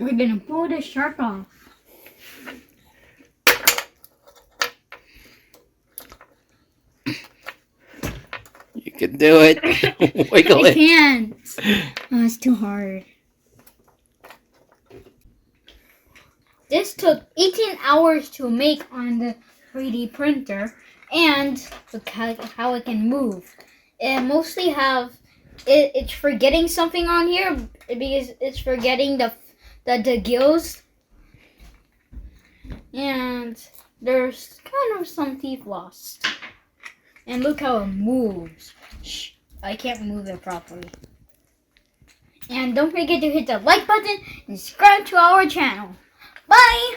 We're gonna pull the shark off. You can do it. Wiggle I it. can't. Oh, it's too hard. This took 18 hours to make on the 3D printer, and look how it can move. It mostly it's forgetting something on here because it's forgetting the gills, and there's kind of some teeth lost. And look how it moves. Shh, I can't move it properly. And don't forget to hit the like button and subscribe to our channel. Bye!